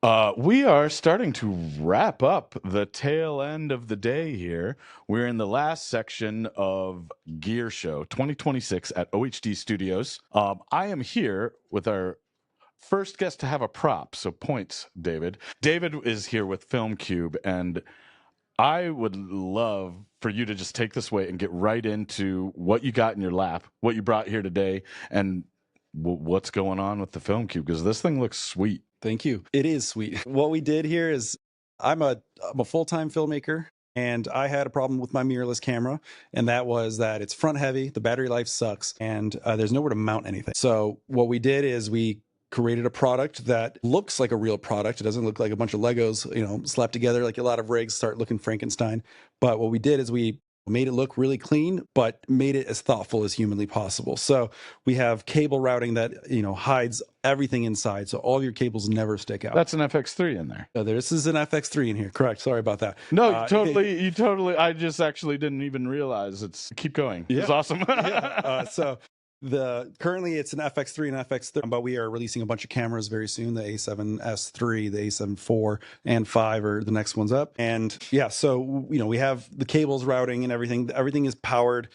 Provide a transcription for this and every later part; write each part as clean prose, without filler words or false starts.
We are starting to wrap up the tail end of the day here. We're in the last section of Gear Show 2026 at OHD Studios. I am here with our first guest to have a prop, so points, David. David is here with FilmCube, and I would love for you to just take this away and get right into what you got in your lap, what you brought here today, and what's going on with the FilmCube, because this thing looks sweet. Thank you. It is sweet. What we did here is I'm a full-time filmmaker, and I had a problem with my mirrorless camera, and that was that it's front heavy, the battery life sucks, and there's nowhere to mount anything. So what we did is we created a product that looks like a real product. It doesn't look like a bunch of Legos, slapped together like a lot of rigs start looking Frankenstein. But what we did is we made it look really clean, but made it as thoughtful as humanly possible. So we have cable routing that, hides everything inside. So all of your cables never stick out. That's an FX3 in there. This is an FX3 in here. Correct. Sorry about that. No, you totally, I just actually didn't even realize keep going. Yeah. It's awesome. So currently it's an FX3 and FX3, but we are releasing a bunch of cameras very soon. The A7S3, the A7 IV, and 5 are the next ones up. And yeah, so we have the cables routing and everything. Everything is powered.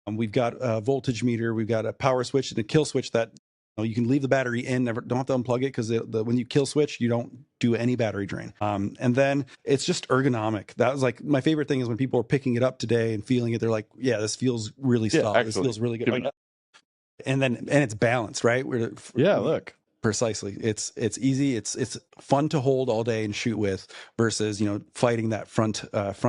We've got a voltage meter. We've got a power switch and a kill switch that you can leave the battery in. Don't have to unplug it because when you kill switch, you don't do any battery drain. And then it's just ergonomic. That was like my favorite thing is when people are picking it up today and feeling it. They're like, yeah, this feels really solid. This feels really good. And it's balanced, right? Look. Precisely. It's easy. It's fun to hold all day and shoot with versus, fighting that front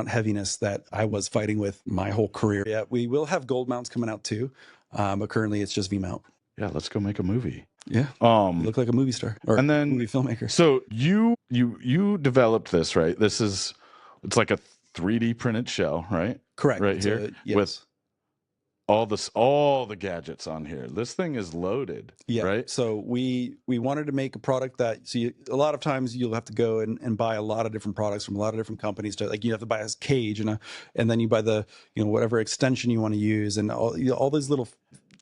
heaviness that I was fighting with my whole career. Yeah, we will have gold mounts coming out too. But currently it's just V mount. Yeah, let's go make a movie. Yeah. You look like a movie star or and then movie filmmaker. So you developed this, right? It's like a 3D printed shell, right? Correct. Right here. Yes. With all the gadgets on here. This thing is loaded. Yeah. Right. So we wanted to make a product that a lot of times you'll have to go and buy a lot of different products from a lot of different companies to you have to buy a cage and then you buy the whatever extension you want to use and all these little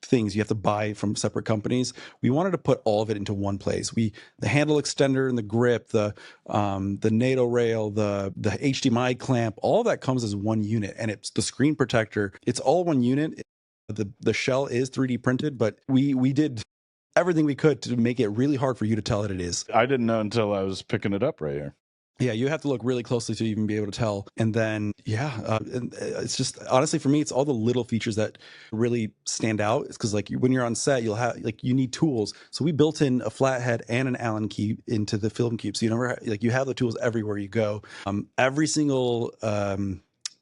things you have to buy from separate companies. We wanted to put all of it into one place. The handle extender and the grip, the NATO rail, the HDMI clamp, all that comes as one unit, and it's the screen protector. It's all one unit. The shell is 3D printed, but we did everything we could to make it really hard for you to tell that it is. I didn't know until I was picking it up right here. Yeah, you have to look really closely to even be able to tell. And then, it's just, honestly, for me, it's all the little features that really stand out. It's because when you're on set, you'll have, you need tools. So we built in a flathead and an Allen key into the FilmCube. So you have the tools everywhere you go. Every single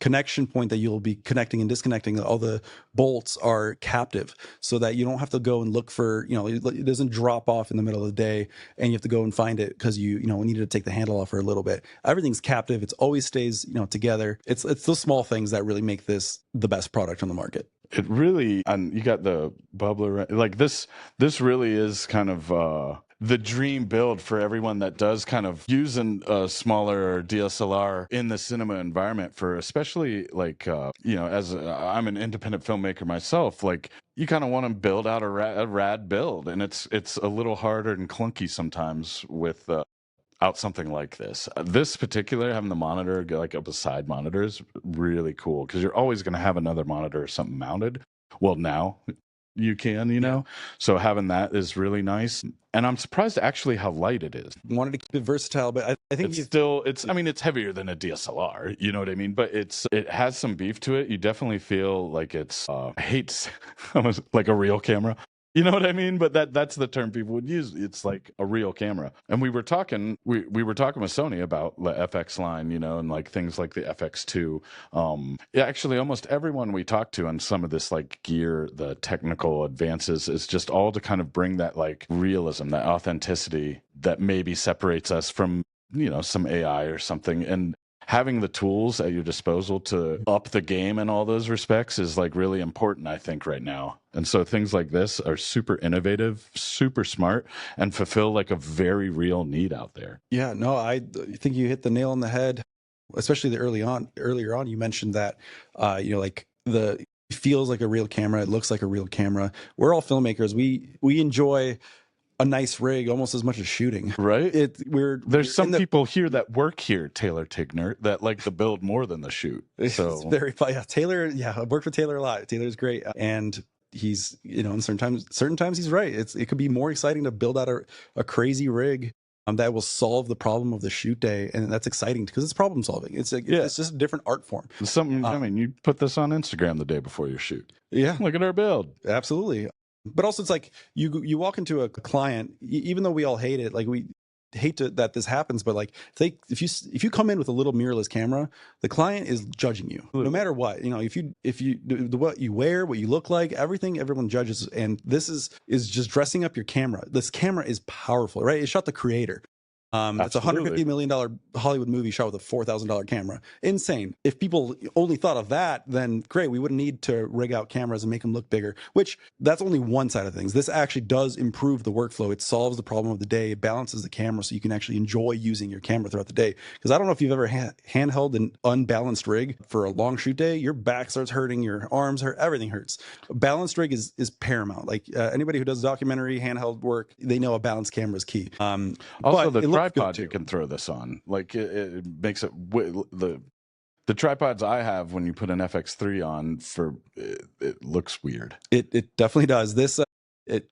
connection point that you'll be connecting and disconnecting, all the bolts are captive so that you don't have to go and look for, it doesn't drop off in the middle of the day and you have to go and find it because we needed to take the handle off for a little bit. Everything's captive. It always stays, together. It's those small things that really make this the best product on the market. It really, and you got the bubbler, this really is kind of, the dream build for everyone that does kind of using a smaller DSLR in the cinema environment for especially as I'm an independent filmmaker myself, you kind of want to build out a rad build, and it's a little harder and clunky sometimes with out something like this. This particular, having the monitor up a side monitor is really cool because you're always going to have another monitor or something mounted. Well, now you can, so having that is really nice. And I'm surprised actually how light it is. Wanted to keep it versatile, but I think it's heavier than a DSLR, you know what I mean? But it has some beef to it. You definitely feel like it's I hate almost like a real camera. You know what I mean? But that's the term people would use. It's like a real camera. And we were talking with Sony about the FX line, and things like the FX2. Actually almost everyone we talked to on some of this gear, the technical advances, is just all to kind of bring that realism, that authenticity that maybe separates us from, some AI or something. And having the tools at your disposal to up the game in all those respects is really important, I think, right now. And so things like this are super innovative, super smart, and fulfill a very real need out there. Yeah, no, I think you hit the nail on the head, especially earlier on. You mentioned that, it feels like a real camera. It looks like a real camera. We're all filmmakers. We enjoy a nice rig almost as much as shooting. Right? There's some in the, people here that work here, Taylor Tigner, that like the build more than the shoot. it's So very yeah, Taylor. Yeah, I worked with Taylor a lot. Taylor's great, and he's, you know, and certain times he's right. It could be more exciting to build out a crazy rig that will solve the problem of the shoot day, and that's exciting because it's problem solving. It's just a different art form. something. I mean, you put this on Instagram the day before your shoot. Yeah, Look at our build. absolutely. But also, it's like you walk into a client, even though we all hate it, like we hate that this happens, but like if you come in with a little mirrorless camera, the client is judging you no matter what. You know, if you what you wear, what you look like, everyone judges. And this is just dressing up your camera. This camera is powerful, right? It shot the creator. It's a $150 million Hollywood movie shot with a $4,000 camera. Insane. If people only thought of that, then great. We wouldn't need to rig out cameras and make them look bigger, which that's only one side of things. This actually does improve the workflow. It solves the problem of the day. It balances the camera so you can actually enjoy using your camera throughout the day. Because I don't know if you've ever handheld an unbalanced rig for a long shoot day. Your back starts hurting, your arms hurt, everything hurts. A balanced rig is paramount. Like anybody who does documentary handheld work, they know a balanced camera is key. Also, the tripod you can throw this on, like it makes it the tripods I have, when you put an FX3 on, for it looks weird. It definitely does. This it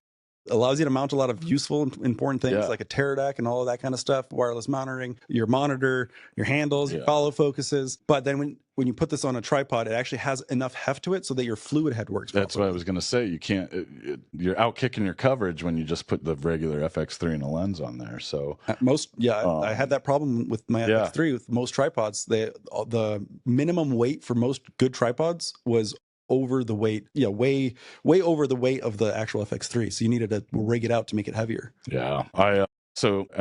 allows you to mount a lot of useful and important things like a Teradek and all of that kind of stuff, wireless monitoring, your monitor, your handles, your follow focuses. But then when you put this on a tripod, it actually has enough heft to it so that your fluid head works properly. That's what I was going to say. You can't, you're out kicking your coverage when you just put the regular FX3 and a lens on there. So I had that problem with my FX3 with most tripods. The minimum weight for most good tripods was over the weight, way over the weight of the actual FX3. So you needed to rig it out to make it heavier. Yeah. I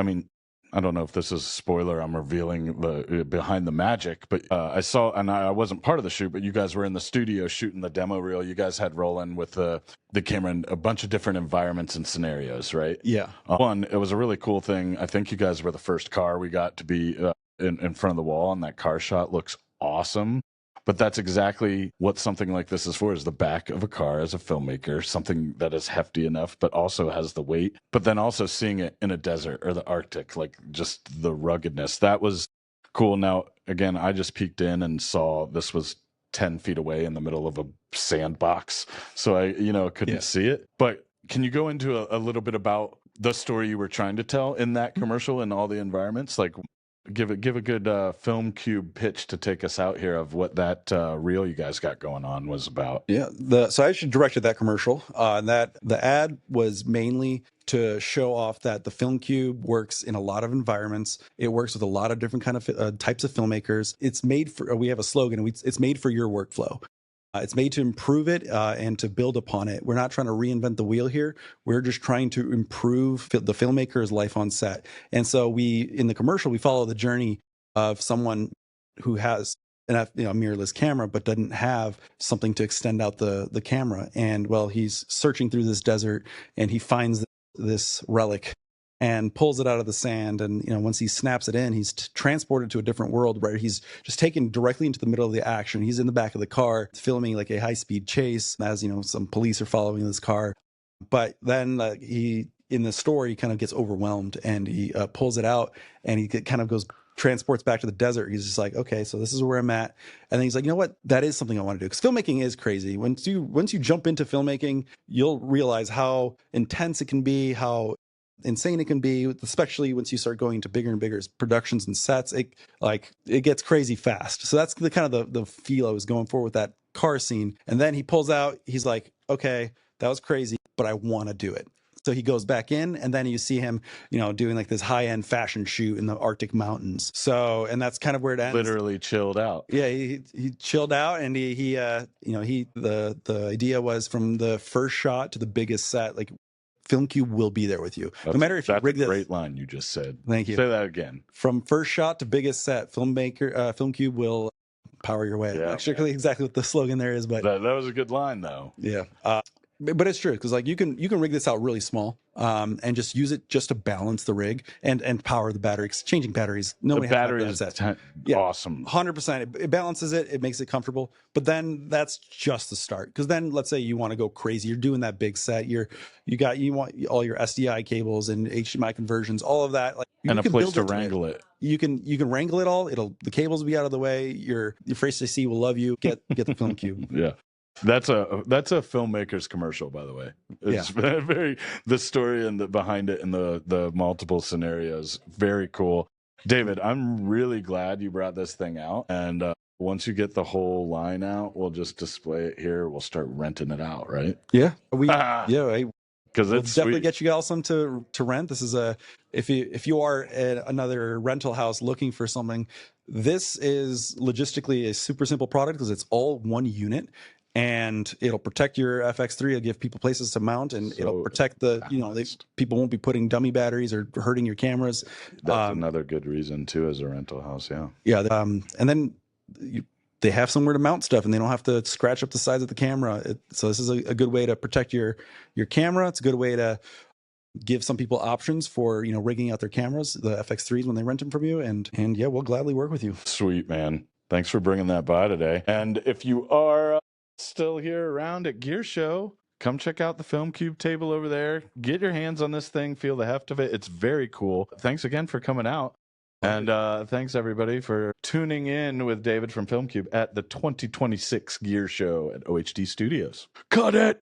mean, I don't know if this is a spoiler. I'm revealing the behind the magic, but I saw, and I wasn't part of the shoot, but you guys were in the studio shooting the demo reel. You guys had rolling with the camera in a bunch of different environments and scenarios, right? Yeah. One, it was a really cool thing. I think you guys were the first car we got to be in front of the wall, and that car shot looks awesome. But that's exactly what something like this is for, is the back of a car as a filmmaker, something that is hefty enough, but also has the weight. But then also seeing it in a desert or the Arctic, like just the ruggedness, that was cool. Now, again, I just peeked in and saw this was 10 feet away in the middle of a sandbox. So I, couldn't see it. But can you go into a little bit about the story you were trying to tell in that commercial and all the environments? Like, give a good FilmCube pitch to take us out here of what that reel you guys got going on was about. Yeah, so I actually directed that commercial. That the ad was mainly to show off that the FilmCube works in a lot of environments. It works with a lot of different kind of types of filmmakers. It's made for. We have a slogan. It's made for your workflow. It's made to improve it and to build upon it. We're not trying to reinvent the wheel here. We're just trying to improve the filmmaker's life on set. And so in the commercial, we follow the journey of someone who has a mirrorless camera, but doesn't have something to extend out the camera. And well, he's searching through this desert and he finds this relic and pulls it out of the sand. And, once he snaps it in, he's transported to a different world where he's just taken directly into the middle of the action. He's in the back of the car filming like a high-speed chase as, some police are following this car. But then in the story, he kind of gets overwhelmed and he pulls it out and he kind of transports back to the desert. He's just like, okay, so this is where I'm at. And then he's like, you know what? That is something I want to do. Because filmmaking is crazy. Once you jump into filmmaking, you'll realize how intense it can be, how insane it can be, especially once you start going into bigger and bigger productions and sets. It gets crazy fast. So that's the kind of the feel I was going for with that car scene. And then he pulls out, he's like, okay, that was crazy, but I want to do it. So he goes back in, and then you see him, doing like this high-end fashion shoot in the Arctic mountains. So, and that's kind of where it ends. Literally chilled out. Yeah, he chilled out, and the idea was from the first shot to the biggest set, like FilmCube will be there with you. No matter if you rig this. That's a great line you just said. Thank you. Say that again. From first shot to biggest set, FilmCube will power your way. Yeah, I'm not sure exactly what the slogan there is, but that was a good line though. Yeah. But it's true because like you can rig this out really small, and just use it just to balance the rig and power the battery. 'Cause changing batteries, The nobody has battery to is have that. Yeah, awesome. 100%. It balances it. It makes it comfortable. But then that's just the start. Because then let's say you want to go crazy. You're doing that big set. You want all your SDI cables and HDMI conversions, all of that. Like you And a can place build to it wrangle it. You can wrangle it all. The cables will be out of the way. Your Face AC will love you. Get the FilmCube. Yeah. That's a filmmaker's commercial, by the way. It's very the story and behind it and the multiple scenarios. Very cool. David, I'm really glad you brought this thing out. And once you get the whole line out, we'll just display it here. We'll start renting it out, right? Yeah, because we'll it's definitely sweet. get you all some to rent. This is if you are at another rental house looking for something, this is logistically a super simple product because it's all one unit. And it'll protect your FX3. It'll give people places to mount, and it'll protect people won't be putting dummy batteries or hurting your cameras. That's another good reason too, as a rental house. Yeah. Yeah. And then they have somewhere to mount stuff, and they don't have to scratch up the sides of the camera. So this is a good way to protect your camera. It's a good way to give some people options for rigging out their cameras, the FX3s, when they rent them from you. And yeah, we'll gladly work with you. Sweet, man. Thanks for bringing that by today. And if you are still here around at Gear Show, come check out the FilmCube table over there. Get your hands on this thing. Feel the heft of it. It's very cool. Thanks again for coming out. And thanks, everybody, for tuning in with David from FilmCube at the 2026 Gear Show at OHD Studios. Cut it!